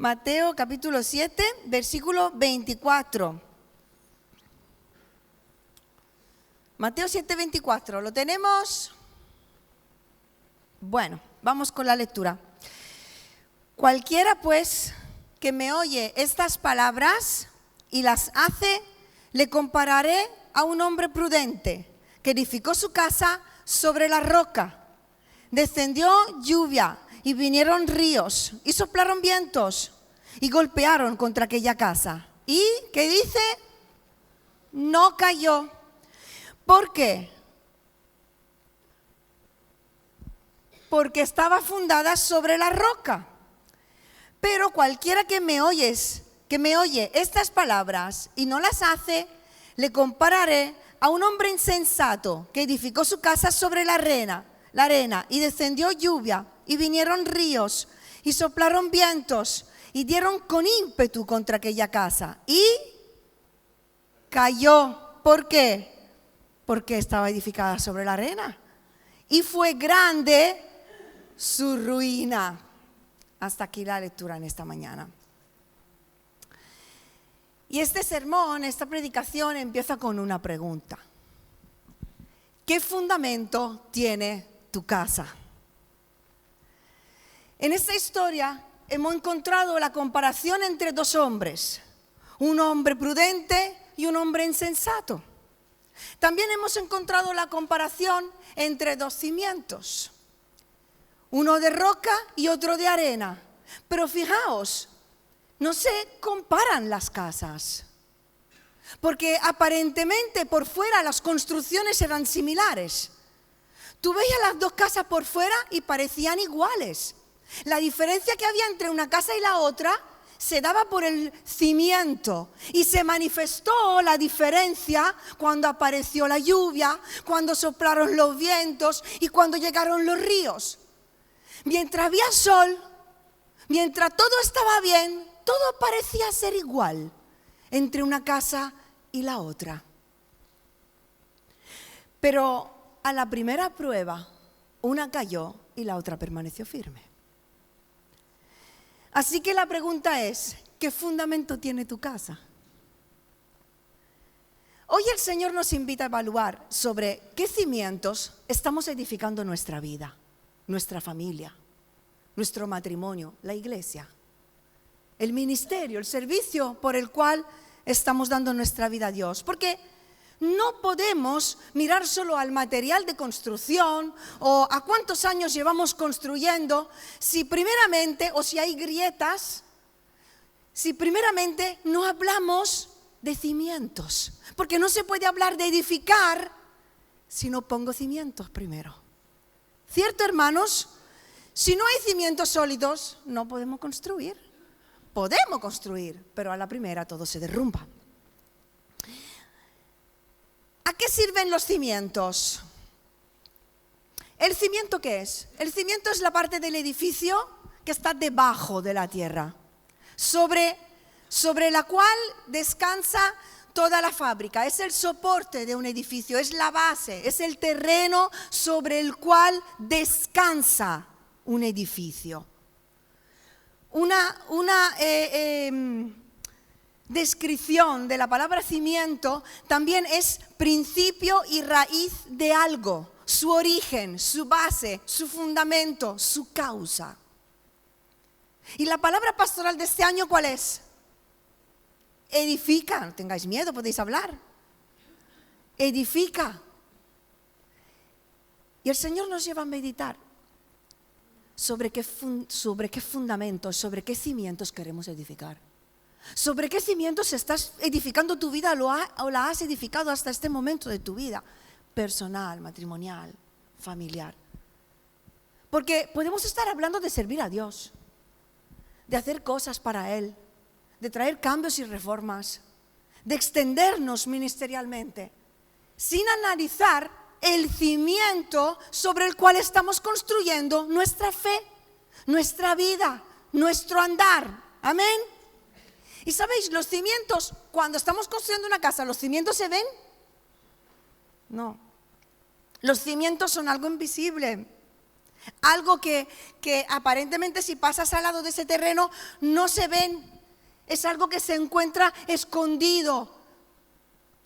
Mateo capítulo 7, versículo 24. Mateo 7, 24. ¿Lo tenemos? Bueno, vamos con la lectura. Cualquiera, pues, que me oye estas palabras y las hace, le compararé a un hombre prudente que edificó su casa sobre la roca. Descendió lluvia y vinieron ríos y soplaron vientos y golpearon contra aquella casa. ¿Y qué dice? No cayó. ¿Por qué? Porque estaba fundada sobre la roca. Pero cualquiera que me oye estas palabras y no las hace, le compararé a un hombre insensato que edificó su casa sobre la arena, y descendió lluvia y vinieron ríos y soplaron vientos y dieron con ímpetu contra aquella casa y cayó. ¿Por qué? Porque estaba edificada sobre la arena y fue grande su ruina. Hasta aquí la lectura en esta mañana. Y este sermón, esta predicación empieza con una pregunta. ¿Qué fundamento tiene tu casa? En esta historia hemos encontrado la comparación entre dos hombres, un hombre prudente y un hombre insensato. También hemos encontrado la comparación entre dos cimientos, uno de roca y otro de arena. Pero fijaos, no se comparan las casas, porque aparentemente por fuera las construcciones eran similares. Tú veías las dos casas por fuera y parecían iguales. La diferencia que había entre una casa y la otra se daba por el cimiento, y se manifestó la diferencia cuando apareció la lluvia, cuando soplaron los vientos y cuando llegaron los ríos. Mientras había sol, mientras todo estaba bien, todo parecía ser igual entre una casa y la otra. Pero a la primera prueba, una cayó y la otra permaneció firme. Así que la pregunta es, ¿qué fundamento tiene tu casa? Hoy el Señor nos invita a evaluar sobre qué cimientos estamos edificando nuestra vida, nuestra familia, nuestro matrimonio, la iglesia, el ministerio, el servicio por el cual estamos dando nuestra vida a Dios. Porque no podemos mirar solo al material de construcción o a cuántos años llevamos construyendo si primeramente, o si hay grietas, si primeramente no hablamos de cimientos. Porque no se puede hablar de edificar si no pongo cimientos primero. ¿Cierto, hermanos? Si no hay cimientos sólidos, no podemos construir. Podemos construir, pero a la primera todo se derrumba. ¿A qué sirven los cimientos? ¿El cimiento qué es? El cimiento es la parte del edificio que está debajo de la tierra, sobre la cual descansa toda la fábrica. Es el soporte de un edificio, es la base, es el terreno sobre el cual descansa un edificio. Una descripción de la palabra cimiento también es principio y raíz de algo, su origen, su base, su fundamento, su causa. Y la palabra pastoral de este año, ¿cuál es? Edifica. No tengáis miedo, podéis hablar. Edifica. Y el Señor nos lleva a meditar sobre qué fundamentos, sobre qué cimientos queremos edificar. ¿Sobre qué cimientos estás edificando tu vida o la has edificado hasta este momento de tu vida? Personal, matrimonial, familiar. Porque podemos estar hablando de servir a Dios, de hacer cosas para Él, de traer cambios y reformas, de extendernos ministerialmente, sin analizar el cimiento sobre el cual estamos construyendo nuestra fe, nuestra vida, nuestro andar. Amén. Y sabéis, los cimientos, cuando estamos construyendo una casa, ¿los cimientos se ven? No. Los cimientos son algo invisible. Algo que aparentemente si pasas al lado de ese terreno no se ven. Es algo que se encuentra escondido.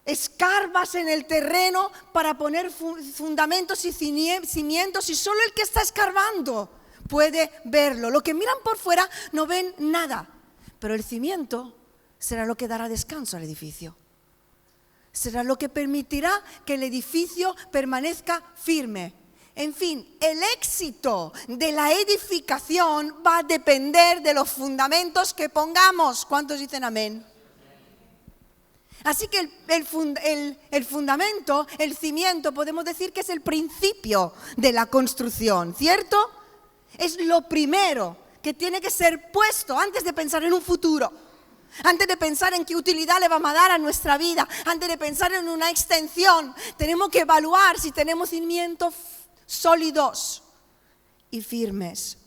Escarbas en el terreno para poner fundamentos y cimientos y solo el que está escarbando puede verlo. Los que miran por fuera no ven nada, pero el cimiento será lo que dará descanso al edificio. Será lo que permitirá que el edificio permanezca firme. En fin, el éxito de la edificación va a depender de los fundamentos que pongamos. ¿Cuántos dicen amén? Así que el fundamento, el cimiento, podemos decir que es el principio de la construcción, ¿cierto? Es lo primero que tiene que ser puesto antes de pensar en un futuro, antes de pensar en qué utilidad le vamos a dar a nuestra vida, antes de pensar en una extensión. Tenemos que evaluar si tenemos cimientos sólidos y firmes.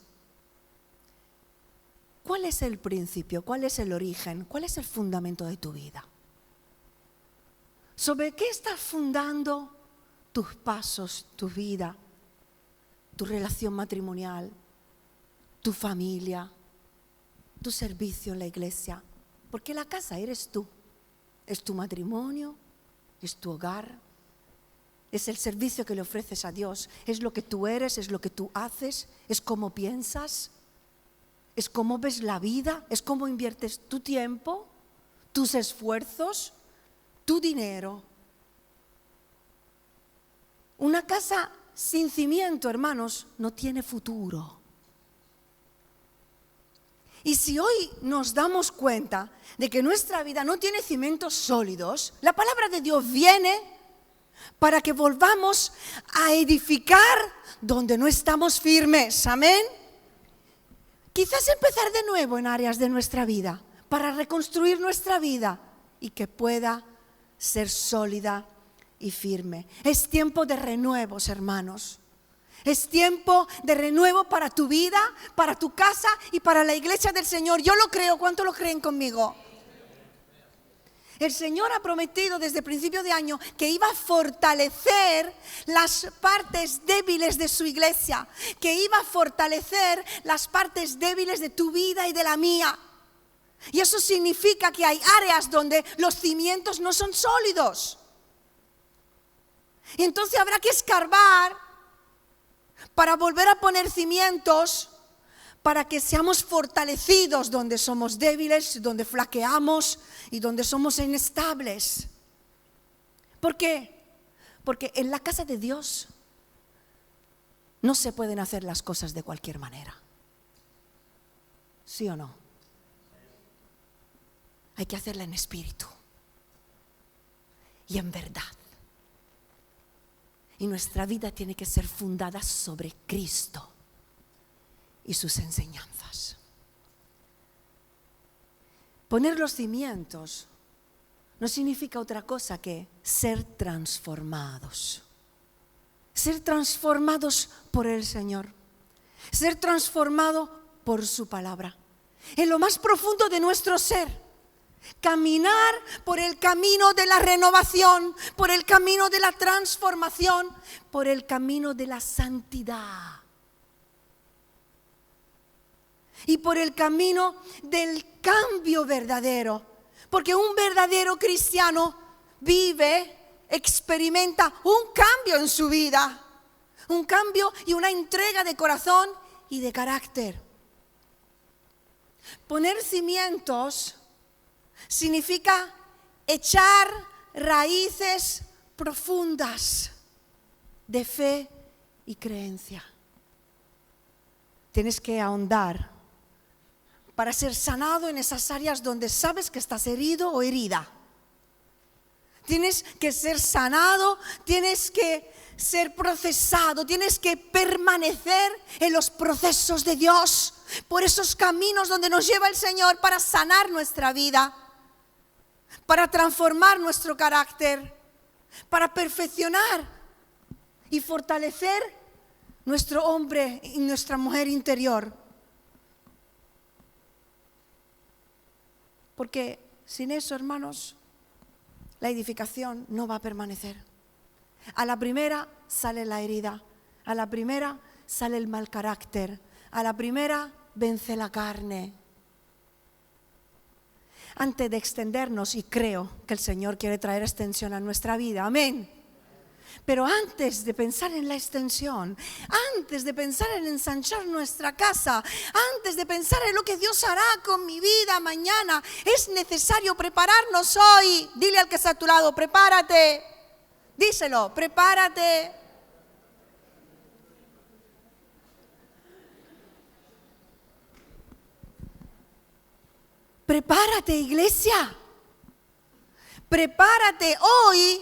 ¿Cuál es el principio? ¿Cuál es el origen? ¿Cuál es el fundamento de tu vida? ¿Sobre qué estás fundando tus pasos, tu vida, tu relación matrimonial, tu familia, tu servicio en la iglesia? Porque la casa eres tú, es tu matrimonio, es tu hogar, es el servicio que le ofreces a Dios, es lo que tú eres, es lo que tú haces, es cómo piensas, es cómo ves la vida, es cómo inviertes tu tiempo, tus esfuerzos, tu dinero. Una casa sin cimiento, hermanos, no tiene futuro. Y si hoy nos damos cuenta de que nuestra vida no tiene cimientos sólidos, la palabra de Dios viene para que volvamos a edificar donde no estamos firmes. Amén. Quizás empezar de nuevo en áreas de nuestra vida para reconstruir nuestra vida y que pueda ser sólida y firme. Es tiempo de renuevos, hermanos. Es tiempo de renuevo para tu vida, para tu casa y para la iglesia del Señor. Yo lo creo. ¿Cuánto lo creen conmigo? El Señor ha prometido desde el principio de año que iba a fortalecer las partes débiles de su iglesia, que iba a fortalecer las partes débiles de tu vida y de la mía. Y eso significa que hay áreas donde los cimientos no son sólidos. Y entonces habrá que escarbar para volver a poner cimientos, para que seamos fortalecidos donde somos débiles, donde flaqueamos y donde somos inestables. ¿Por qué? Porque en la casa de Dios no se pueden hacer las cosas de cualquier manera. ¿Sí o no? Hay que hacerla en espíritu y en verdad. Y nuestra vida tiene que ser fundada sobre Cristo y sus enseñanzas. Poner los cimientos no significa otra cosa que ser transformados. Ser transformados por el Señor. Ser transformado por su palabra. En lo más profundo de nuestro ser. Caminar por el camino de la renovación, por el camino de la transformación, por el camino de la santidad. Y por el camino del cambio verdadero. Porque un verdadero cristiano vive, experimenta un cambio en su vida. Un cambio y una entrega de corazón y de carácter. Poner cimientos significa echar raíces profundas de fe y creencia. Tienes que ahondar para ser sanado en esas áreas donde sabes que estás herido o herida. Tienes que ser sanado, tienes que ser procesado, tienes que permanecer en los procesos de Dios, por esos caminos donde nos lleva el Señor para sanar nuestra vida, para transformar nuestro carácter, para perfeccionar y fortalecer nuestro hombre y nuestra mujer interior. Porque sin eso, hermanos, la edificación no va a permanecer. A la primera sale la herida, a la primera sale el mal carácter. A la primera vence la carne. Antes de extendernos, y creo que el Señor quiere traer extensión a nuestra vida, amén. Pero antes de pensar en la extensión, antes de pensar en ensanchar nuestra casa, antes de pensar en lo que Dios hará con mi vida mañana, es necesario prepararnos hoy. Dile al que está a tu lado, prepárate. Díselo, prepárate. Prepárate, iglesia. Prepárate hoy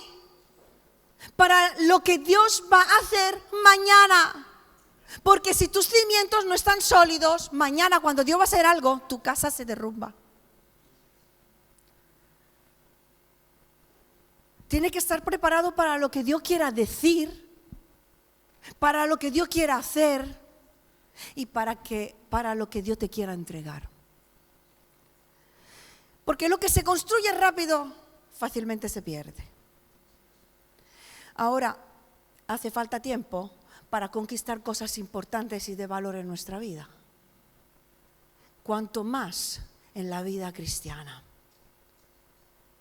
para lo que Dios va a hacer mañana. Porque si tus cimientos no están sólidos, mañana cuando Dios va a hacer algo, tu casa se derrumba. Tiene que estar preparado para lo que Dios quiera decir, para lo que Dios quiera hacer y para lo que Dios te quiera entregar. Porque lo que se construye rápido fácilmente se pierde. Ahora, hace falta tiempo para conquistar cosas importantes y de valor en nuestra vida. Cuanto más en la vida cristiana.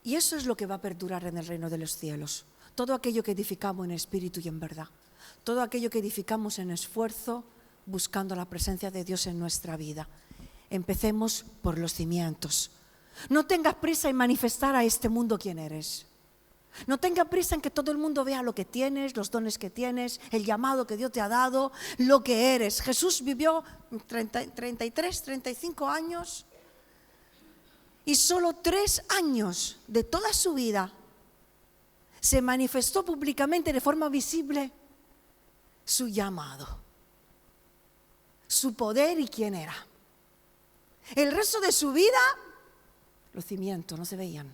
Y eso es lo que va a perdurar en el reino de los cielos. Todo aquello que edificamos en espíritu y en verdad. Todo aquello que edificamos en esfuerzo, buscando la presencia de Dios en nuestra vida. Empecemos por los cimientos. No tengas prisa en manifestar a este mundo quién eres. No tengas prisa en que todo el mundo vea lo que tienes, los dones que tienes, el llamado que Dios te ha dado, lo que eres. Jesús vivió 33, 35 años y solo 3 años de toda su vida se manifestó públicamente de forma visible su llamado, su poder y quién era. El resto de su vida, los cimientos no se veían.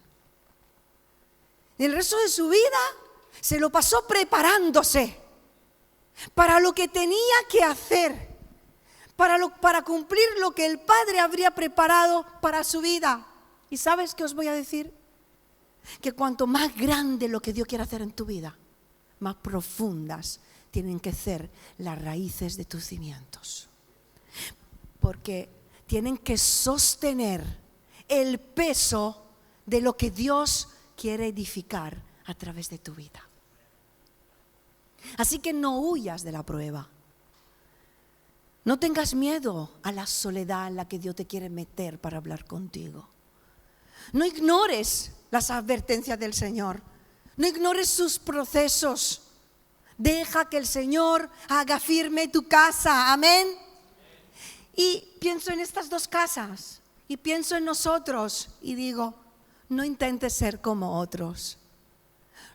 El resto de su vida se lo pasó preparándose para lo que tenía que hacer, para cumplir lo que el Padre habría preparado para su vida. ¿Y sabes qué os voy a decir? Que cuanto más grande lo que Dios quiere hacer en tu vida, más profundas tienen que ser las raíces de tus cimientos. Porque tienen que sostener el peso de lo que Dios quiere edificar a través de tu vida. Así que no huyas de la prueba. No tengas miedo a la soledad en la que Dios te quiere meter para hablar contigo. No ignores las advertencias del Señor. No ignores sus procesos. Deja que el Señor haga firme tu casa. Amén. Y pienso en estas 2 casas. Y pienso en nosotros. Y digo, no intentes ser como otros.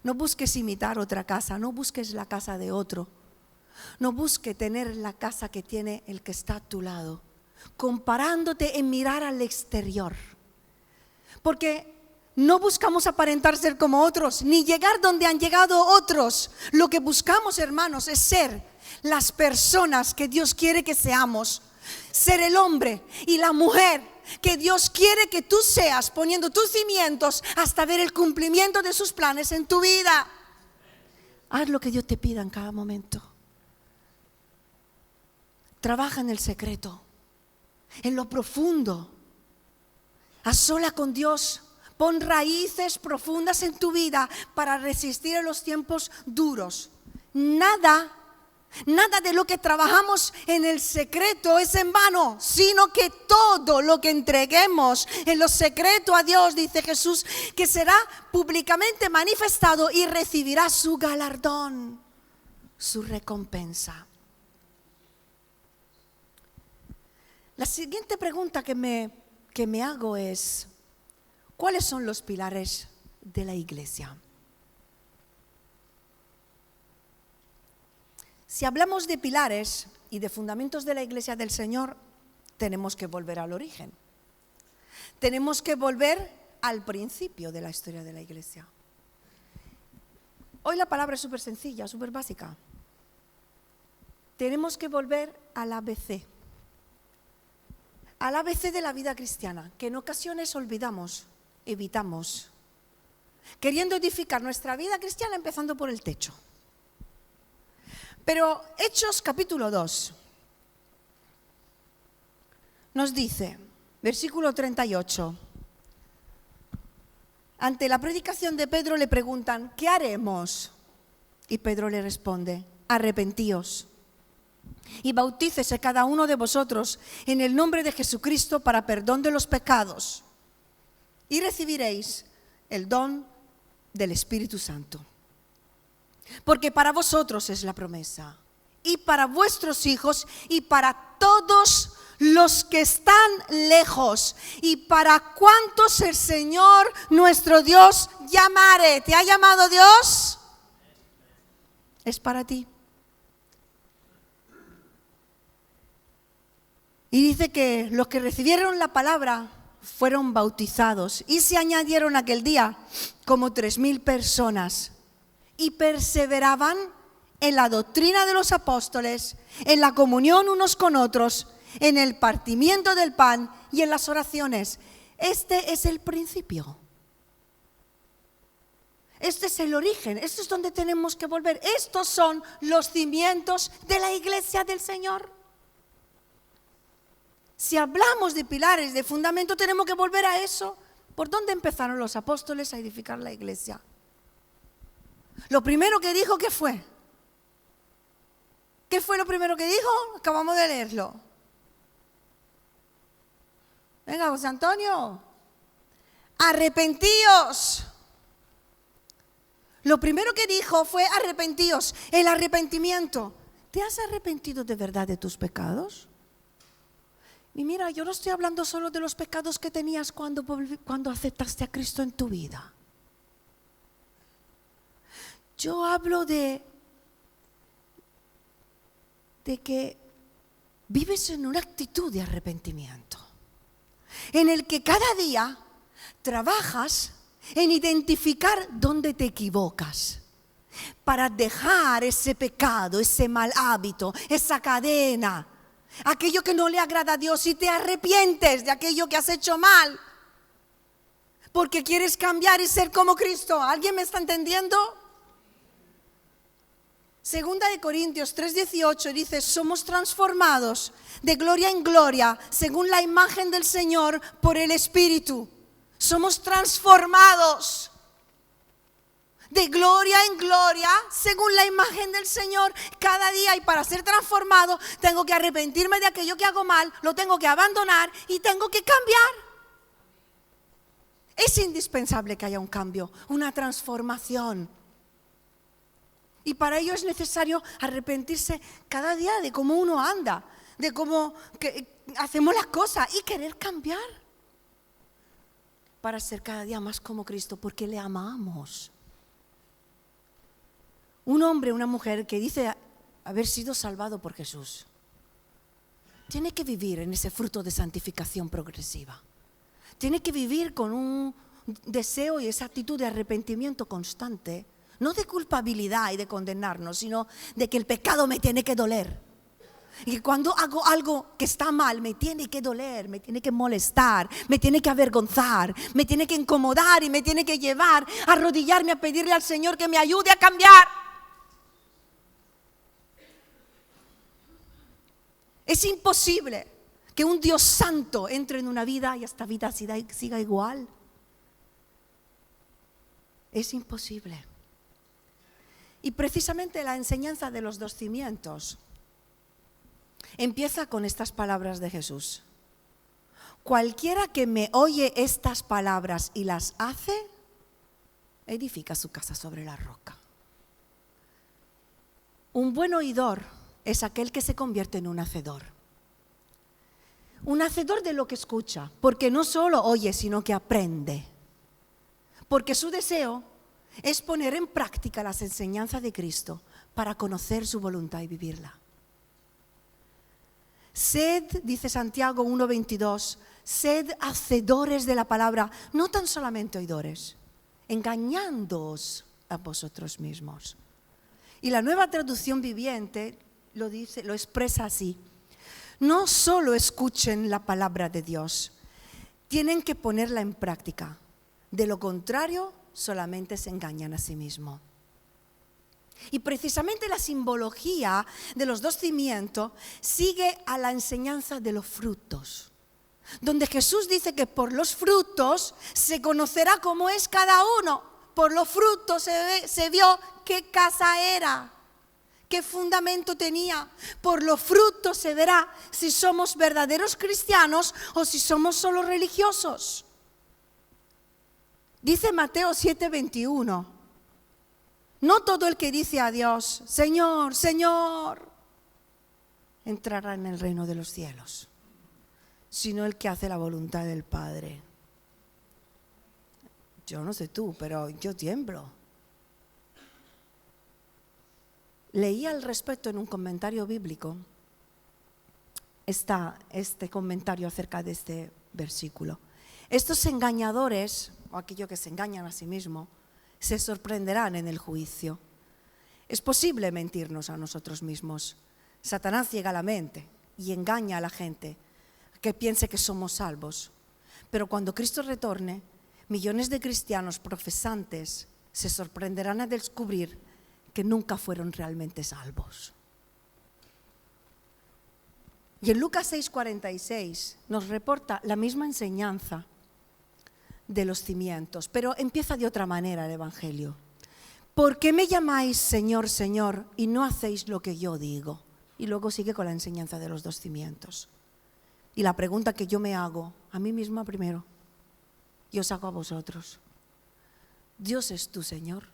No busques imitar otra casa. No busques la casa de otro. No busques tener la casa que tiene el que está a tu lado. Comparándote en mirar al exterior. Porque no buscamos aparentar ser como otros, ni llegar donde han llegado otros. Lo que buscamos, hermanos, es ser las personas que Dios quiere que seamos. Ser el hombre y la mujer que Dios quiere que tú seas, poniendo tus cimientos hasta ver el cumplimiento de sus planes en tu vida. Haz lo que Dios te pida en cada momento. Trabaja en el secreto, en lo profundo. A sola con Dios, pon raíces profundas en tu vida para resistir en los tiempos duros. Nada de lo que trabajamos en el secreto es en vano, sino que todo lo que entreguemos en lo secreto a Dios, dice Jesús, que será públicamente manifestado y recibirá su galardón, su recompensa. La siguiente pregunta que me hago es, ¿cuáles son los pilares de la iglesia? Si hablamos de pilares y de fundamentos de la iglesia del Señor, tenemos que volver al origen. Tenemos que volver al principio de la historia de la iglesia. Hoy la palabra es súper sencilla, súper básica. Tenemos que volver al ABC. Al ABC de la vida cristiana, que en ocasiones olvidamos, evitamos, queriendo edificar nuestra vida cristiana empezando por el techo. Pero Hechos capítulo 2 nos dice, versículo 38, ante la predicación de Pedro le preguntan, ¿qué haremos? Y Pedro le responde, arrepentíos y bautícese cada uno de vosotros en el nombre de Jesucristo para perdón de los pecados y recibiréis el don del Espíritu Santo. Porque para vosotros es la promesa, y para vuestros hijos, y para todos los que están lejos, y para cuantos el Señor nuestro Dios llamare. ¿Te ha llamado Dios? Es para ti. Y dice que los que recibieron la palabra fueron bautizados, y se añadieron aquel día como 3,000 personas. Y perseveraban en la doctrina de los apóstoles, en la comunión unos con otros, en el partimiento del pan y en las oraciones. Este es el principio. Este es el origen. Esto es donde tenemos que volver. Estos son los cimientos de la iglesia del Señor. Si hablamos de pilares, de fundamento, tenemos que volver a eso. ¿Por dónde empezaron los apóstoles a edificar la iglesia? Lo primero que dijo, ¿qué fue? ¿Qué fue lo primero que dijo? Acabamos de leerlo. Venga, José Antonio. Arrepentíos. Lo primero que dijo fue arrepentíos. El arrepentimiento. ¿Te has arrepentido de verdad de tus pecados? Y mira, yo no estoy hablando solo de los pecados que tenías cuando aceptaste a Cristo en tu vida. Yo hablo de que vives en una actitud de arrepentimiento, en el que cada día trabajas en identificar dónde te equivocas, para dejar ese pecado, ese mal hábito, esa cadena, aquello que no le agrada a Dios, y te arrepientes de aquello que has hecho mal, porque quieres cambiar y ser como Cristo. ¿Alguien me está entendiendo? Segunda de Corintios 3:18 dice, somos transformados de gloria en gloria según la imagen del Señor por el Espíritu. Somos transformados de gloria en gloria según la imagen del Señor cada día, y para ser transformado tengo que arrepentirme de aquello que hago mal, lo tengo que abandonar y tengo que cambiar. Es indispensable que haya un cambio, una transformación. Y para ello es necesario arrepentirse cada día de cómo uno anda, de cómo hacemos las cosas y querer cambiar para ser cada día más como Cristo, porque le amamos. Un hombre, una mujer que dice haber sido salvado por Jesús, tiene que vivir en ese fruto de santificación progresiva. Tiene que vivir con un deseo y esa actitud de arrepentimiento constante. No de culpabilidad y de condenarnos, sino de que el pecado me tiene que doler. Y que cuando hago algo que está mal, me tiene que doler, me tiene que molestar, me tiene que avergonzar, me tiene que incomodar y me tiene que llevar a arrodillarme a pedirle al Señor que me ayude a cambiar. Es imposible que un Dios santo entre en una vida y esta vida siga igual. Es imposible. Y precisamente la enseñanza de los 2 cimientos empieza con estas palabras de Jesús. Cualquiera que me oye estas palabras y las hace, edifica su casa sobre la roca. Un buen oidor es aquel que se convierte en un hacedor. Un hacedor de lo que escucha, porque no solo oye, sino que aprende. Porque su deseo es poner en práctica las enseñanzas de Cristo para conocer su voluntad y vivirla. Sed, dice Santiago 1:22, sed hacedores de la palabra, no tan solamente oidores, engañándoos a vosotros mismos. Y la Nueva Traducción Viviente lo dice, lo expresa así: no solo escuchen la palabra de Dios, tienen que ponerla en práctica. De lo contrario, solamente se engañan a sí mismos. Y precisamente la simbología de los dos cimientos sigue a la enseñanza de los frutos, donde Jesús dice que por los frutos se conocerá cómo es cada uno. Por los frutos se vio qué casa era, qué fundamento tenía. Por los frutos se verá si somos verdaderos cristianos o si somos solo religiosos. Dice Mateo 7:21, no todo el que dice a Dios, Señor, Señor, entrará en el reino de los cielos, sino el que hace la voluntad del Padre. Yo no sé tú, pero yo tiemblo. Leí al respecto en un comentario bíblico, está este comentario acerca de este versículo. Estos engañadores, o aquellos que se engañan a sí mismos, se sorprenderán en el juicio. Es posible mentirnos a nosotros mismos. Satanás ciega la mente y engaña a la gente que piense que somos salvos. Pero cuando Cristo retorne, millones de cristianos profesantes se sorprenderán al descubrir que nunca fueron realmente salvos. Y en Lucas 6:46 nos reporta la misma enseñanza de los cimientos, pero empieza de otra manera el Evangelio. ¿Por qué me llamáis Señor, Señor, y no hacéis lo que yo digo? Y luego sigue con la enseñanza de los dos cimientos. Y la pregunta que yo me hago a mí misma primero, y os hago a vosotros: ¿Dios es tu Señor?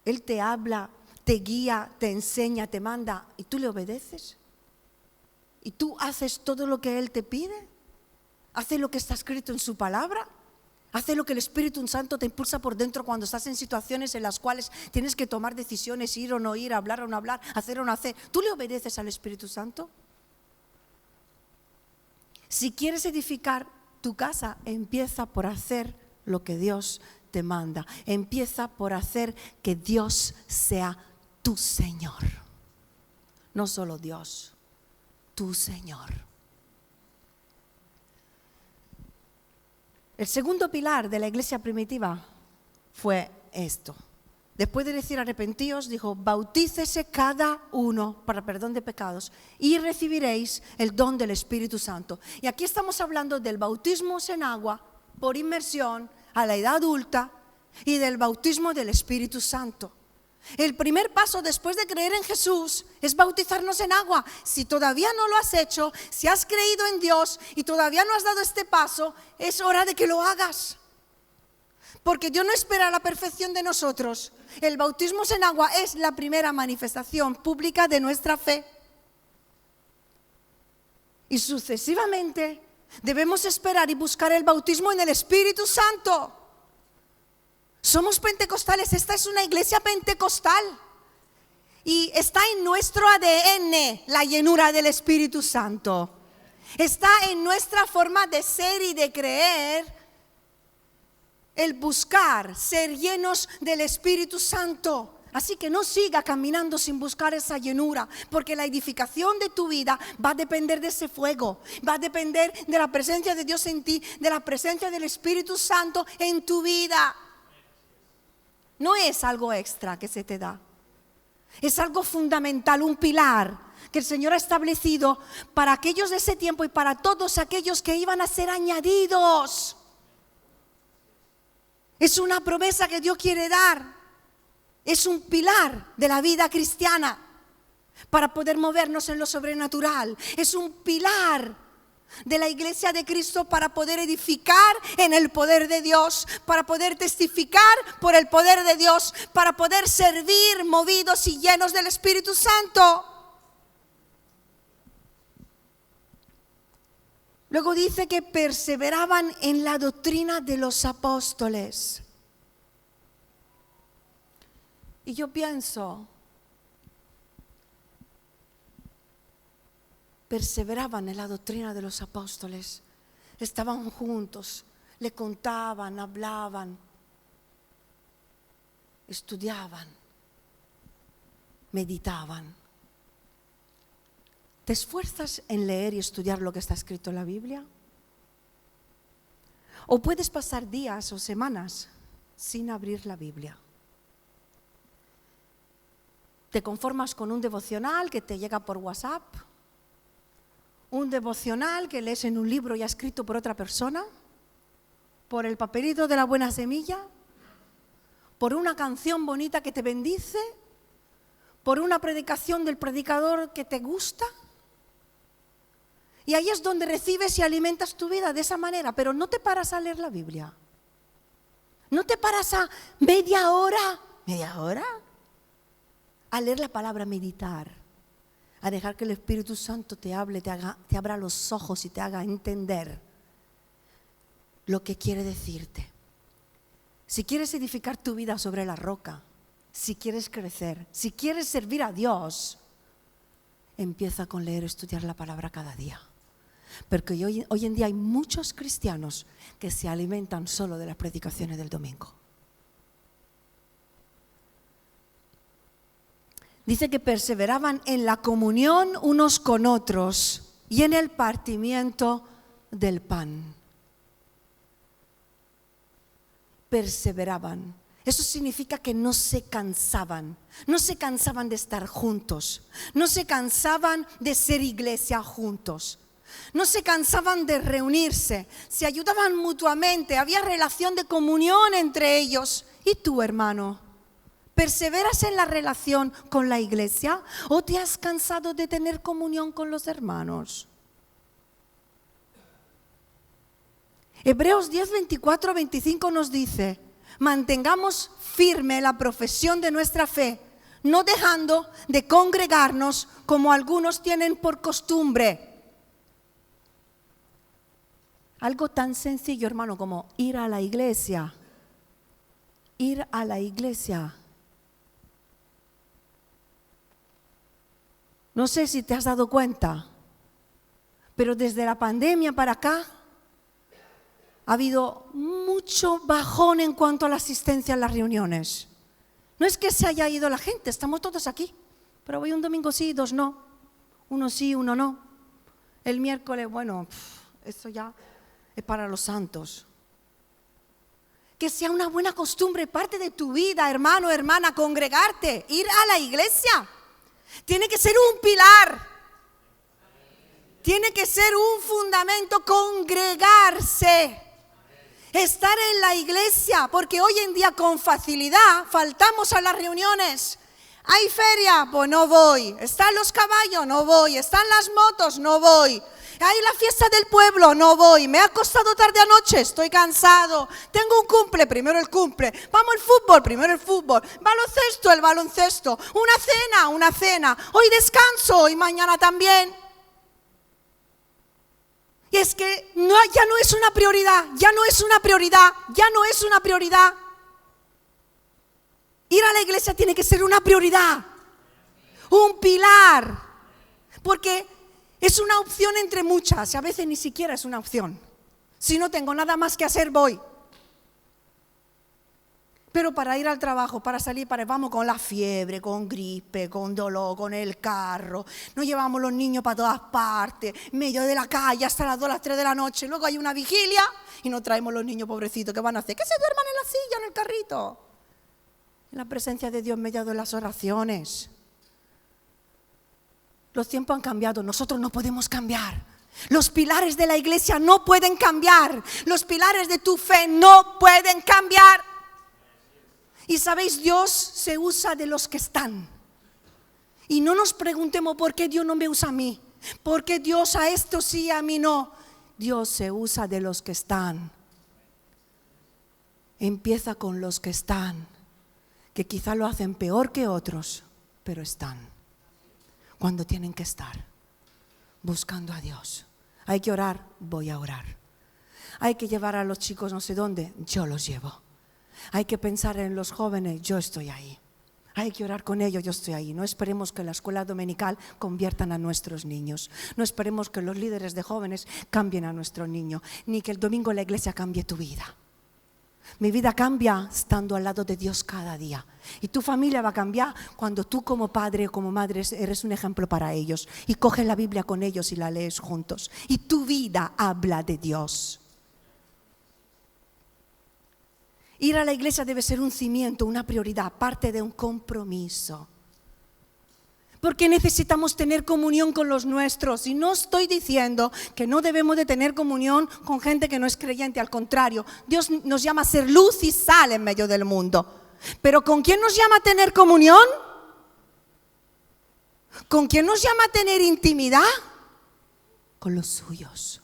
Él te habla, te guía, te enseña, te manda, ¿y tú le obedeces? ¿Y tú haces todo lo que Él te pide? ¿Haces lo que está escrito en su palabra? ¿Haces lo que el Espíritu Santo te impulsa por dentro cuando estás en situaciones en las cuales tienes que tomar decisiones, ir o no ir, hablar o no hablar, hacer o no hacer? ¿Tú le obedeces al Espíritu Santo? Si quieres edificar tu casa, empieza por hacer lo que Dios te manda. Empieza por hacer que Dios sea tu Señor. No solo Dios, tu Señor. El segundo pilar de la iglesia primitiva fue esto. Después de decir arrepentíos, dijo: bautícese cada uno para perdón de pecados y recibiréis el don del Espíritu Santo. Y aquí estamos hablando del bautismo en agua por inmersión a la edad adulta y del bautismo del Espíritu Santo. El primer paso después de creer en Jesús es bautizarnos en agua. Si todavía no lo has hecho, si has creído en Dios y todavía no has dado este paso, es hora de que lo hagas. Porque Dios no espera la perfección de nosotros. El bautismo en agua es la primera manifestación pública de nuestra fe. Y sucesivamente debemos esperar y buscar el bautismo en el Espíritu Santo. Somos pentecostales, esta es una iglesia pentecostal. Y está en nuestro ADN la llenura del Espíritu Santo. Está en nuestra forma de ser y de creer el buscar ser llenos del Espíritu Santo. Así que no siga caminando sin buscar esa llenura, porque la edificación de tu vida va a depender de ese fuego, va a depender de la presencia de Dios en ti, de la presencia del Espíritu Santo en tu vida. No es algo extra que se te da, es algo fundamental, un pilar que el Señor ha establecido para aquellos de ese tiempo y para todos aquellos que iban a ser añadidos. Es una promesa que Dios quiere dar. Es un pilar de la vida cristiana para poder movernos en lo sobrenatural. Es un pilar de la iglesia de Cristo para poder edificar en el poder de Dios, para poder testificar por el poder de Dios, para poder servir movidos y llenos del Espíritu Santo. Luego dice que perseveraban en la doctrina de los apóstoles. Y yo pienso, perseveraban en la doctrina de los apóstoles, estaban juntos, le contaban, hablaban, estudiaban, meditaban. ¿Te esfuerzas en leer y estudiar lo que está escrito en la Biblia? ¿O puedes pasar días o semanas sin abrir la Biblia. Te conformas con un devocional que te llega por WhatsApp, un devocional que lees en un libro ya escrito por otra persona, por el papelito de la buena semilla, por una canción bonita que te bendice, por una predicación del predicador que te gusta. Y ahí es donde recibes y alimentas tu vida de esa manera, pero no te paras a leer la Biblia. No te paras a media hora a leer la palabra, a meditar, a dejar que el Espíritu Santo te hable, te abra los ojos y te haga entender lo que quiere decirte. Si quieres edificar tu vida sobre la roca, si quieres crecer, si quieres servir a Dios, empieza con leer y estudiar la palabra cada día. Porque hoy en día hay muchos cristianos que se alimentan solo de las predicaciones del domingo. Dice que perseveraban en la comunión unos con otros y en el partimiento del pan. Perseveraban. Eso significa que no se cansaban de estar juntos, no se cansaban de ser iglesia juntos, no se cansaban de reunirse, se ayudaban mutuamente, había relación de comunión entre ellos. ¿Y tú, hermano? ¿Perseveras en la relación con la iglesia o te has cansado de tener comunión con los hermanos? Hebreos 10, 24, 25 nos dice: mantengamos firme la profesión de nuestra fe, no dejando de congregarnos como algunos tienen por costumbre. Algo tan sencillo, hermano, como ir a la iglesia. Ir a la iglesia. No sé si te has dado cuenta, pero desde la pandemia para acá ha habido mucho bajón en cuanto a la asistencia a las reuniones. No es que se haya ido la gente, estamos todos aquí, pero voy un domingo sí, dos no. Uno sí, uno no. El miércoles, bueno, eso ya es para los santos. Que sea una buena costumbre, parte de tu vida, hermano, hermana, congregarte, ir a la iglesia. Tiene que ser un pilar. Tiene que ser un fundamento, congregarse. Estar en la iglesia, porque hoy en día con facilidad faltamos a las reuniones. Hay feria, pues no voy. Están los caballos, no voy. Están las motos, no voy. Hay la fiesta del pueblo, no voy. Me ha acostado tarde anoche, estoy cansado. Tengo un cumple, primero el cumple. Vamos al fútbol, primero el fútbol. Baloncesto, el baloncesto. Una cena. Hoy descanso y mañana también. Y es que ya no es una prioridad. Ir a la iglesia tiene que ser una prioridad, un pilar, porque es una opción entre muchas, y a veces ni siquiera es una opción. Si no tengo nada más que hacer, voy. Pero para ir al trabajo, para salir, vamos con la fiebre, con gripe, con dolor, con el carro. Nos llevamos los niños para todas partes, en medio de la calle hasta las 2, las 3 de la noche. Luego hay una vigilia y nos traemos los niños pobrecitos. ¿Qué van a hacer? Que se duerman en la silla, en el carrito. En la presencia de Dios mediado en las oraciones. Los tiempos han cambiado, nosotros no podemos cambiar. Los pilares de la iglesia no pueden cambiar. Los pilares de tu fe no pueden cambiar. Y sabéis, Dios se usa de los que están. Y no nos preguntemos por qué Dios no me usa a mí. ¿Por qué Dios a esto sí, a mí no? Dios se usa de los que están. Empieza con los que están, que quizá lo hacen peor que otros, pero están. Cuando tienen que estar buscando a Dios. Hay que orar, voy a orar. Hay que llevar a los chicos no sé dónde, yo los llevo. Hay que pensar en los jóvenes, yo estoy ahí. Hay que orar con ellos, yo estoy ahí. No esperemos que la escuela dominical conviertan a nuestros niños. No esperemos que los líderes de jóvenes cambien a nuestro niño. Ni que el domingo la iglesia cambie tu vida. Mi vida cambia estando al lado de Dios cada día. Y tu familia va a cambiar cuando tú como padre o como madre eres un ejemplo para ellos. Y coges la Biblia con ellos y la lees juntos. Y tu vida habla de Dios. Ir a la iglesia debe ser un cimiento, una prioridad, parte de un compromiso. Porque necesitamos tener comunión con los nuestros. Y no estoy diciendo que no debemos de tener comunión con gente que no es creyente. Al contrario, Dios nos llama a ser luz y sal en medio del mundo. Pero ¿con quién nos llama a tener comunión? ¿Con quién nos llama a tener intimidad? Con los suyos.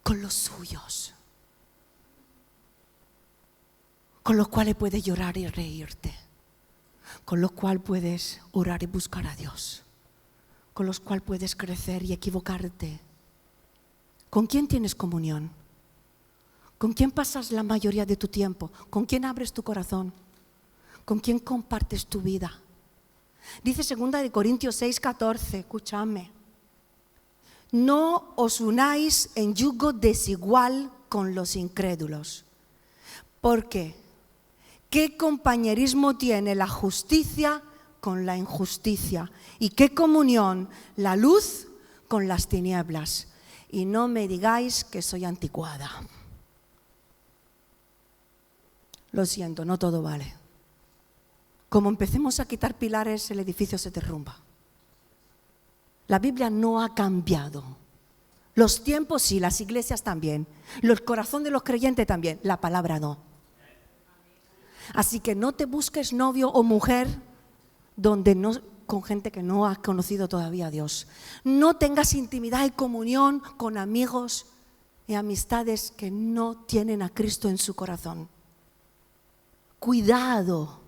Con los suyos. Con los cuales puedes llorar y reírte. Con los cuales puedes orar y buscar a Dios. Con los cuales puedes crecer y equivocarte. ¿Con quién tienes comunión? ¿Con quién pasas la mayoría de tu tiempo? ¿Con quién abres tu corazón? ¿Con quién compartes tu vida? Dice 2 Corintios 6:14, escúchame. No os unáis en yugo desigual con los incrédulos. ¿Por qué? ¿Qué compañerismo tiene la justicia con la injusticia? ¿Y qué comunión la luz con las tinieblas? Y no me digáis que soy anticuada. Lo siento, no todo vale. Como empecemos a quitar pilares, el edificio se derrumba. La Biblia no ha cambiado. Los tiempos sí, las iglesias también. El corazón de los creyentes también, la palabra no. Así que no te busques novio o mujer con gente que no ha conocido todavía a Dios. No tengas intimidad y comunión con amigos y amistades que no tienen a Cristo en su corazón. Cuidado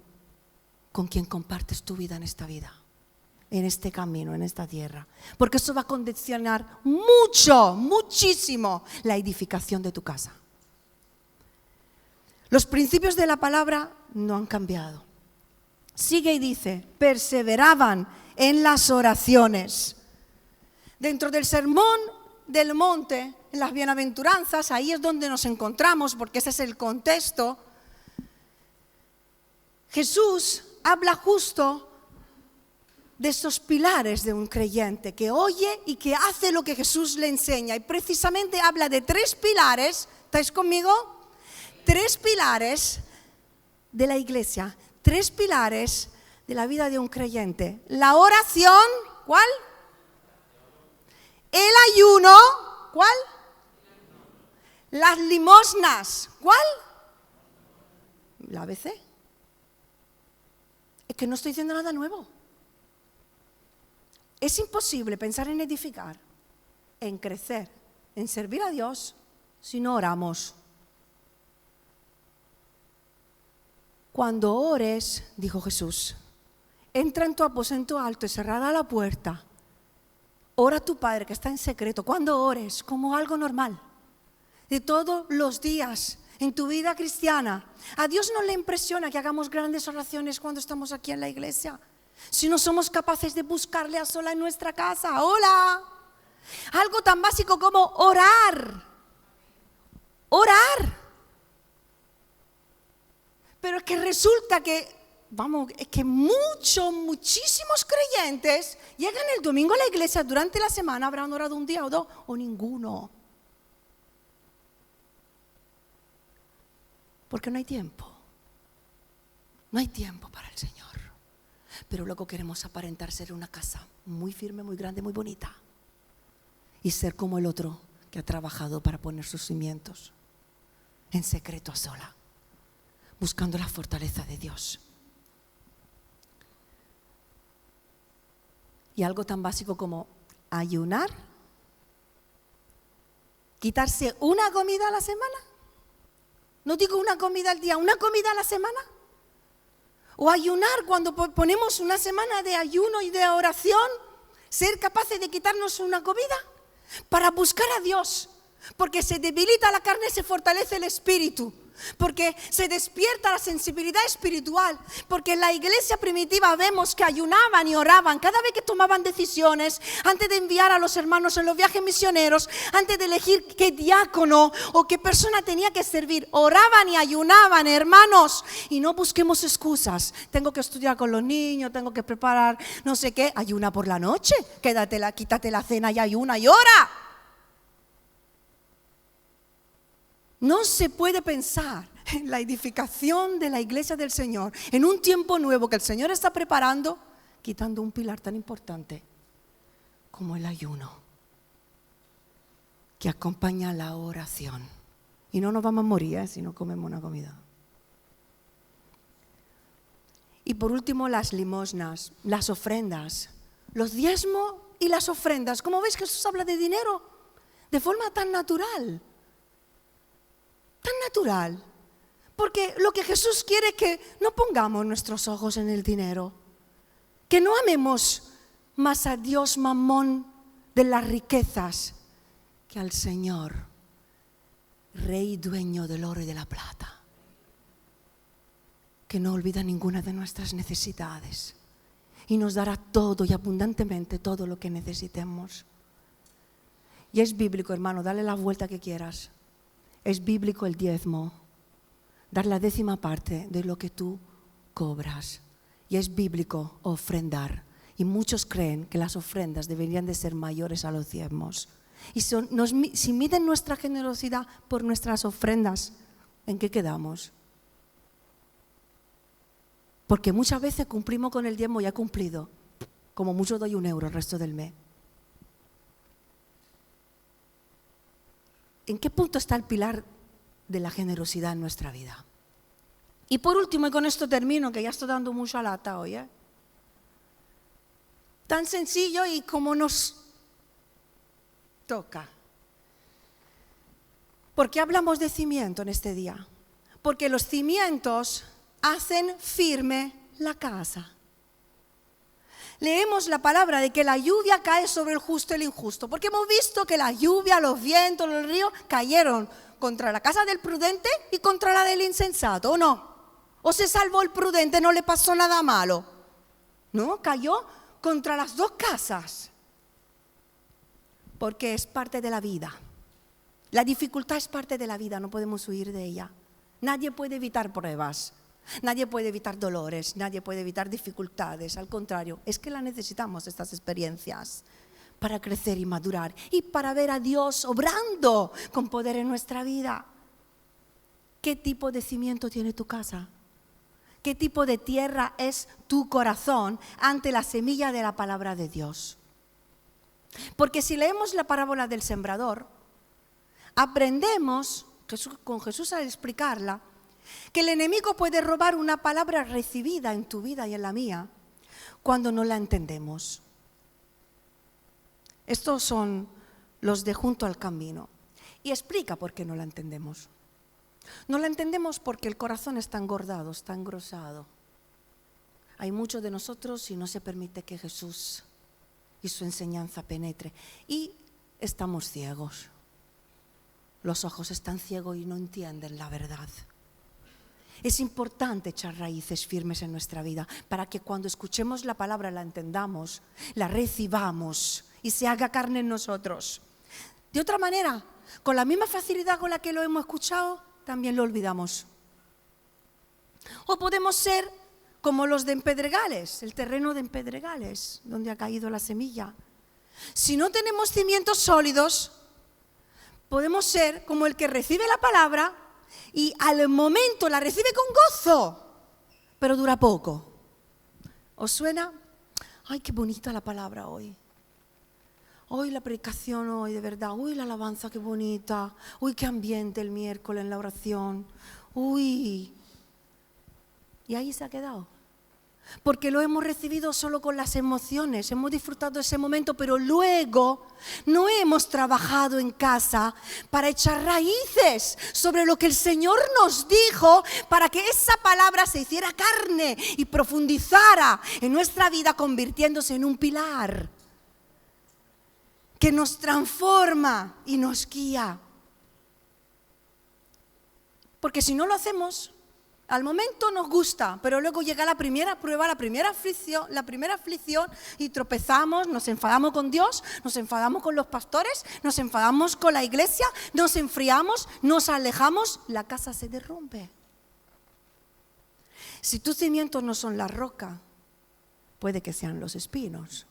con quien compartes tu vida en esta vida, en este camino, en esta tierra. Porque eso va a condicionar muchísimo la edificación de tu casa. Los principios de la palabra no han cambiado. Sigue y dice, perseveraban en las oraciones. Dentro del sermón del monte, en las bienaventuranzas, ahí es donde nos encontramos, porque ese es el contexto. Jesús habla justo de esos pilares de un creyente que oye y que hace lo que Jesús le enseña. Y precisamente habla de 3 pilares. ¿Estáis conmigo? 3 pilares de la iglesia, 3 pilares de la vida de un creyente. La oración, ¿cuál? El ayuno, ¿cuál? Las limosnas, ¿cuál? La ABC. Es que no estoy diciendo nada nuevo. Es imposible pensar en edificar, en crecer, en servir a Dios si no oramos. Cuando ores, dijo Jesús, entra en tu aposento alto y cerrada la puerta. Ora a tu Padre que está en secreto. Cuando ores, como algo normal, de todos los días en tu vida cristiana. A Dios no le impresiona que hagamos grandes oraciones cuando estamos aquí en la iglesia. Si no somos capaces de buscarle a sola en nuestra casa. ¡Hola! Algo tan básico como orar. Orar. Pero es que resulta que, es que muchísimos creyentes llegan el domingo a la iglesia, durante la semana habrán orado un día o 2 o ninguno. Porque no hay tiempo. No hay tiempo para el Señor. Pero luego queremos aparentar ser una casa muy firme, muy grande, muy bonita. Y ser como el otro que ha trabajado para poner sus cimientos en secreto a sola, buscando la fortaleza de Dios. Y algo tan básico como ayunar, quitarse una comida a la semana. No digo una comida al día, una comida a la semana. O ayunar cuando ponemos una semana de ayuno y de oración, ser capaces de quitarnos una comida para buscar a Dios. Porque se debilita la carne y se fortalece el espíritu. Porque se despierta la sensibilidad espiritual. Porque en la iglesia primitiva vemos que ayunaban y oraban cada vez que tomaban decisiones, antes de enviar a los hermanos en los viajes misioneros, antes de elegir qué diácono o qué persona tenía que servir. Oraban y ayunaban, hermanos. Y no busquemos excusas. Tengo que estudiar con los niños, tengo que preparar no sé qué. Ayuna por la noche, quítate la cena y ayuna y ora. No se puede pensar en la edificación de la iglesia del Señor, en un tiempo nuevo que el Señor está preparando, quitando un pilar tan importante como el ayuno, que acompaña la oración. Y no nos vamos a morir si no comemos una comida. Y por último, las limosnas, las ofrendas, los diezmos y las ofrendas. Como veis, Jesús habla de dinero de forma tan natural. Tan natural. Porque lo que Jesús quiere es que no pongamos nuestros ojos en el dinero. Que no amemos más a Dios Mamón de las riquezas que al Señor, Rey dueño del oro y de la plata, que no olvida ninguna de nuestras necesidades y nos dará todo y abundantemente todo lo que necesitemos. Y es bíblico, hermano, dale la vuelta que quieras. Es bíblico el diezmo, dar la 10ª parte de lo que tú cobras. Y es bíblico ofrendar. Y muchos creen que las ofrendas deberían de ser mayores a los diezmos. Y si miden nuestra generosidad por nuestras ofrendas, ¿en qué quedamos? Porque muchas veces cumplimos con el diezmo, ya he cumplido. Como mucho doy 1 euro el resto del mes. ¿En qué punto está el pilar de la generosidad en nuestra vida? Y por último, y con esto termino, que ya estoy dando mucha lata hoy, tan sencillo y como nos toca. ¿Por qué hablamos de cimiento en este día? Porque los cimientos hacen firme la casa. Leemos la palabra de que la lluvia cae sobre el justo y el injusto, porque hemos visto que la lluvia, los vientos, los ríos cayeron contra la casa del prudente y contra la del insensato, ¿o no? ¿O se salvó el prudente, no le pasó nada malo? No, cayó contra las 2 casas, porque es parte de la vida. La dificultad es parte de la vida, no podemos huir de ella. Nadie puede evitar pruebas. Nadie puede evitar dolores, nadie puede evitar dificultades. Al contrario, es que las necesitamos, estas experiencias, para crecer y madurar y para ver a Dios obrando con poder en nuestra vida. ¿Qué tipo de cimiento tiene tu casa? ¿Qué tipo de tierra es tu corazón ante la semilla de la palabra de Dios? Porque si leemos la parábola del sembrador, aprendemos, con Jesús al explicarla, que el enemigo puede robar una palabra recibida en tu vida y en la mía cuando no la entendemos. Estos son los de junto al camino. Y explica por qué no la entendemos. No la entendemos porque el corazón está engordado, está engrosado. Hay muchos de nosotros y no se permite que Jesús y su enseñanza penetre. Y estamos ciegos. Los ojos están ciegos y no entienden la verdad. Es importante echar raíces firmes en nuestra vida para que cuando escuchemos la palabra la entendamos, la recibamos y se haga carne en nosotros. De otra manera, con la misma facilidad con la que lo hemos escuchado, también lo olvidamos. O podemos ser como los de Empedregales, el terreno de Empedregales, donde ha caído la semilla. Si no tenemos cimientos sólidos, podemos ser como el que recibe la palabra y al momento la recibe con gozo, pero dura poco. ¿Os suena? Ay, qué bonita la palabra hoy. Hoy la predicación, hoy de verdad. Uy, la alabanza, qué bonita. Uy, qué ambiente el miércoles en la oración. Uy. Y ahí se ha quedado. Porque lo hemos recibido solo con las emociones, hemos disfrutado ese momento, pero luego no hemos trabajado en casa para echar raíces sobre lo que el Señor nos dijo, para que esa palabra se hiciera carne y profundizara en nuestra vida, convirtiéndose en un pilar que nos transforma y nos guía. Porque si no lo hacemos, al momento nos gusta, pero luego llega la primera prueba, la primera aflicción y tropezamos, nos enfadamos con Dios, nos enfadamos con los pastores, nos enfadamos con la iglesia, nos enfriamos, nos alejamos, la casa se derrumbe. Si tus cimientos no son la roca, puede que sean los espinos.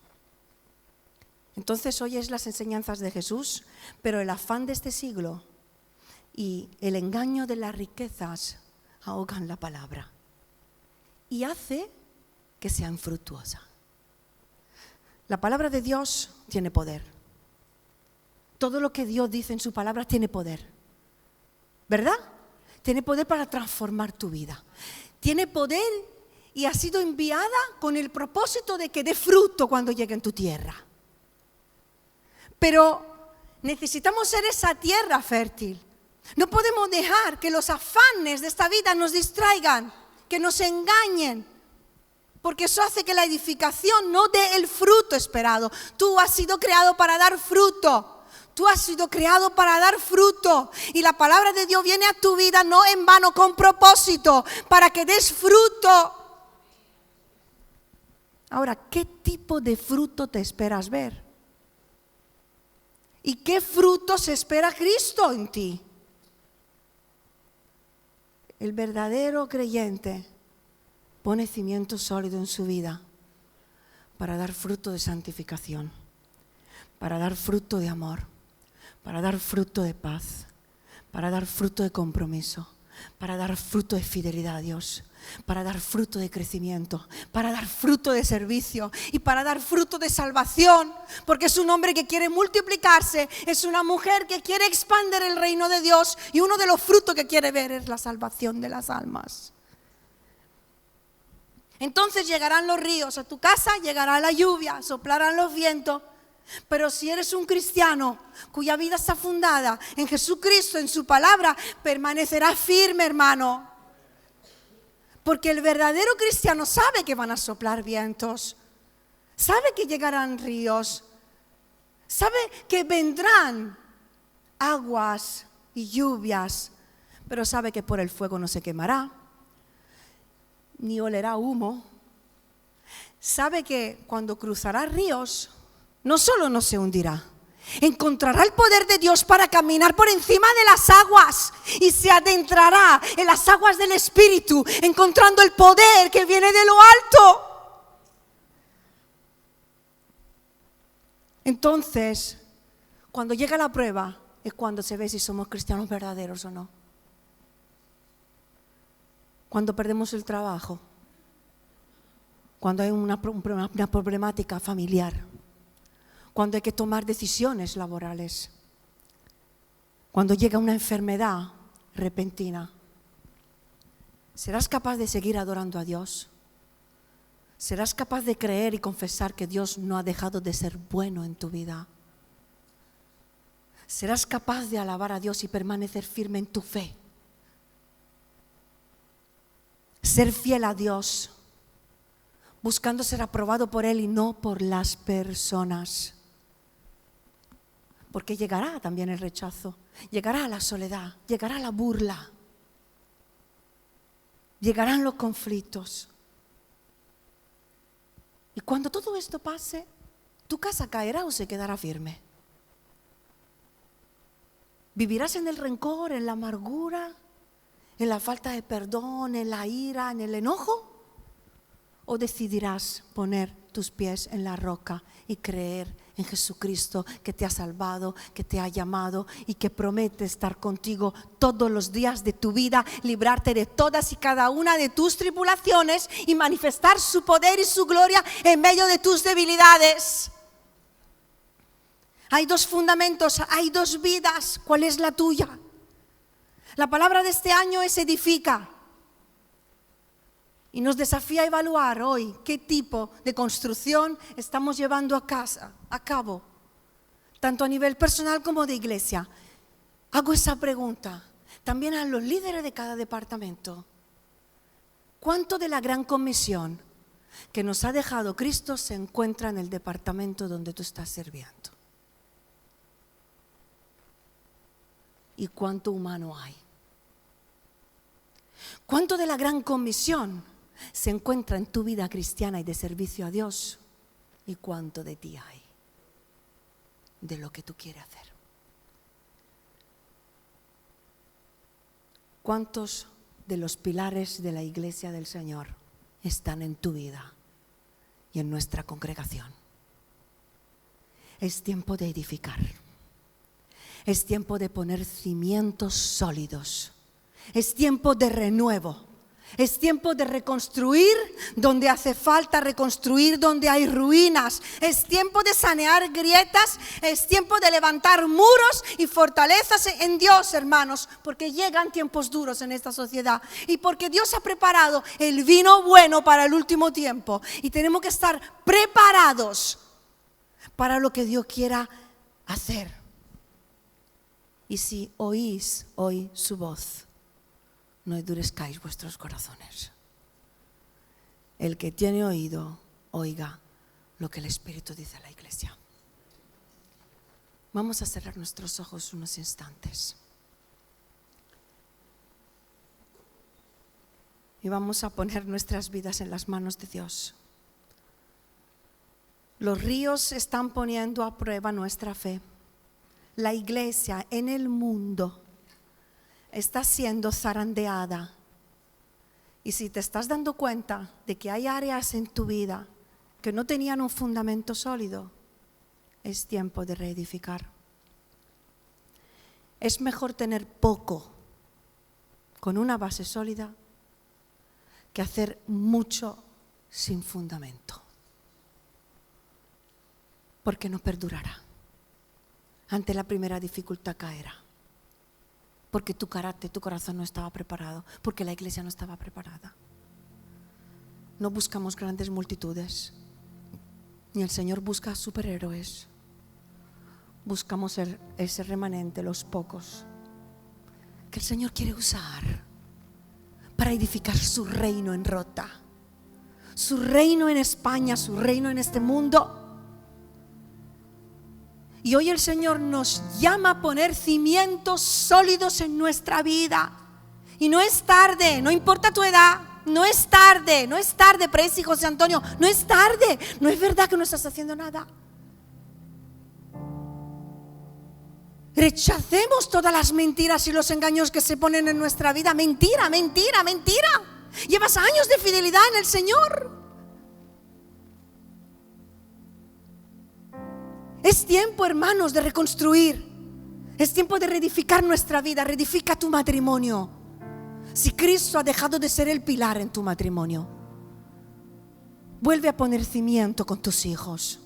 Entonces oyes las enseñanzas de Jesús, pero el afán de este siglo y el engaño de las riquezas ahogan la palabra y hace que sea infructuosa. La palabra de Dios tiene poder. Todo lo que Dios dice en su palabra tiene poder, ¿verdad? Tiene poder para transformar tu vida. Tiene poder y ha sido enviada con el propósito de que dé fruto cuando llegue en tu tierra. Pero necesitamos ser esa tierra fértil. No podemos dejar que los afanes de esta vida nos distraigan, que nos engañen, porque eso hace que la edificación no dé el fruto esperado. Tú has sido creado para dar fruto. Tú has sido creado para dar fruto. Y la palabra de Dios viene a tu vida no en vano, con propósito, para que des fruto. Ahora, ¿qué tipo de fruto te esperas ver? ¿Y qué frutos espera Cristo en ti? El verdadero creyente pone cimiento sólido en su vida para dar fruto de santificación, para dar fruto de amor, para dar fruto de paz, para dar fruto de compromiso, para dar fruto de fidelidad a Dios, para dar fruto de crecimiento, para dar fruto de servicio y para dar fruto de salvación, porque es un hombre que quiere multiplicarse, es una mujer que quiere expandir el reino de Dios y uno de los frutos que quiere ver es la salvación de las almas. Entonces llegarán los ríos a tu casa, llegará la lluvia, soplarán los vientos. Pero si eres un cristiano cuya vida está fundada en Jesucristo, en su palabra, permanecerás firme, hermano. Porque el verdadero cristiano sabe que van a soplar vientos, sabe que llegarán ríos, sabe que vendrán aguas y lluvias, pero sabe que por el fuego no se quemará, ni olerá humo. Sabe que cuando cruzará ríos, no solo no se hundirá, encontrará el poder de Dios para caminar por encima de las aguas y se adentrará en las aguas del Espíritu, encontrando el poder que viene de lo alto. Entonces, cuando llega la prueba, es cuando se ve si somos cristianos verdaderos o no. Cuando perdemos el trabajo, cuando hay una problemática familiar, cuando hay que tomar decisiones laborales, cuando llega una enfermedad repentina. ¿Serás capaz de seguir adorando a Dios? ¿Serás capaz de creer y confesar que Dios no ha dejado de ser bueno en tu vida? ¿Serás capaz de alabar a Dios y permanecer firme en tu fe? Ser fiel a Dios, buscando ser aprobado por Él y no por las personas. Porque llegará también el rechazo, llegará la soledad, llegará la burla, llegarán los conflictos. Y cuando todo esto pase, ¿tu casa caerá o se quedará firme? ¿Vivirás en el rencor, en la amargura, en la falta de perdón, en la ira, en el enojo? ¿O decidirás poner tus pies en la roca y creer en Jesucristo que te ha salvado, que te ha llamado y que promete estar contigo todos los días de tu vida, librarte de todas y cada una de tus tribulaciones y manifestar su poder y su gloria en medio de tus debilidades? Hay dos fundamentos, hay dos vidas. ¿Cuál es la tuya? La palabra de este año es edifica. Y nos desafía a evaluar hoy qué tipo de construcción estamos llevando a cabo, tanto a nivel personal como de iglesia. Hago esa pregunta también a los líderes de cada departamento. ¿Cuánto de la gran comisión que nos ha dejado Cristo se encuentra en el departamento donde tú estás sirviendo? ¿Y cuánto humano hay? ¿Cuánto de la gran comisión se encuentra en tu vida cristiana y de servicio a Dios? ¿Y cuánto de ti hay de lo que tú quieres hacer? ¿Cuántos de los pilares de la iglesia del Señor están en tu vida y en nuestra congregación? Es tiempo de edificar. Es tiempo de poner cimientos sólidos. Es tiempo de renuevo. Es tiempo de reconstruir donde hace falta reconstruir, donde hay ruinas. Es tiempo de sanear grietas. Es tiempo de levantar muros y fortalezas en Dios, hermanos, porque llegan tiempos duros en esta sociedad y porque Dios ha preparado el vino bueno para el último tiempo y tenemos que estar preparados para lo que Dios quiera hacer. Y si oís hoy su voz, no endurezcáis vuestros corazones. El que tiene oído, oiga lo que el Espíritu dice a la iglesia. Vamos a cerrar nuestros ojos unos instantes. Y vamos a poner nuestras vidas en las manos de Dios. Los ríos están poniendo a prueba nuestra fe. La iglesia en el mundo está siendo zarandeada. Y si te estás dando cuenta de que hay áreas en tu vida que no tenían un fundamento sólido, es tiempo de reedificar. Es mejor tener poco con una base sólida que hacer mucho sin fundamento, porque no perdurará. Ante la primera dificultad caerá. Porque tu carácter, tu corazón no estaba preparado, porque la iglesia no estaba preparada. No buscamos grandes multitudes, ni el Señor busca superhéroes. Buscamos ese remanente, los pocos, que el Señor quiere usar para edificar su reino en Rota, su reino en España, su reino en este mundo. Y hoy el Señor nos llama a poner cimientos sólidos en nuestra vida. Y no es tarde, no importa tu edad, no es tarde, Presi, José Antonio, no es tarde. No es verdad que no estás haciendo nada. Rechacemos todas las mentiras y los engaños que se ponen en nuestra vida. Mentira, mentira, mentira. Llevas años de fidelidad en el Señor. Es tiempo, hermanos, de reconstruir. Es tiempo de reedificar nuestra vida. Reedifica tu matrimonio. Si Cristo ha dejado de ser el pilar en tu matrimonio, vuelve a poner cimiento con tus hijos.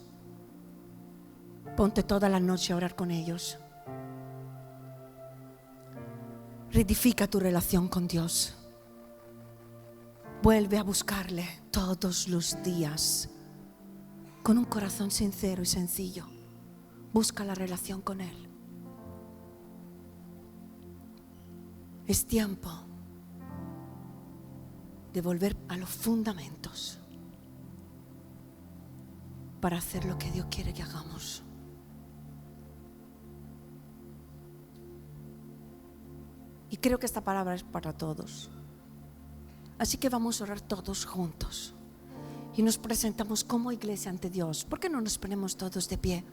Ponte toda la noche a orar con ellos. Reedifica tu relación con Dios. Vuelve a buscarle todos los días con un corazón sincero y sencillo. Busca la relación con Él. Es tiempo de volver a los fundamentos para hacer lo que Dios quiere que hagamos. Y creo que esta palabra es para todos. Así que vamos a orar todos juntos y nos presentamos como iglesia ante Dios. ¿Por qué no nos ponemos todos de pie?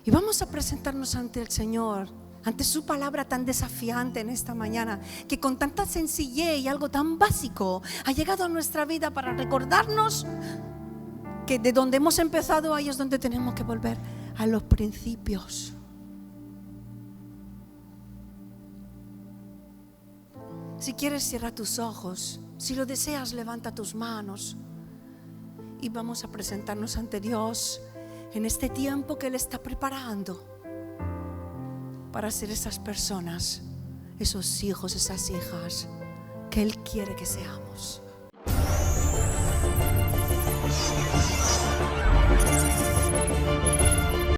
Y vamos a presentarnos ante el Señor, ante su palabra tan desafiante en esta mañana, que con tanta sencillez y algo tan básico ha llegado a nuestra vida para recordarnos que de donde hemos empezado ahí es donde tenemos que volver, a los principios. Si quieres, cierra tus ojos. Si lo deseas, levanta tus manos y vamos a presentarnos ante Dios en este tiempo que Él está preparando para ser esas personas, esos hijos, esas hijas que Él quiere que seamos.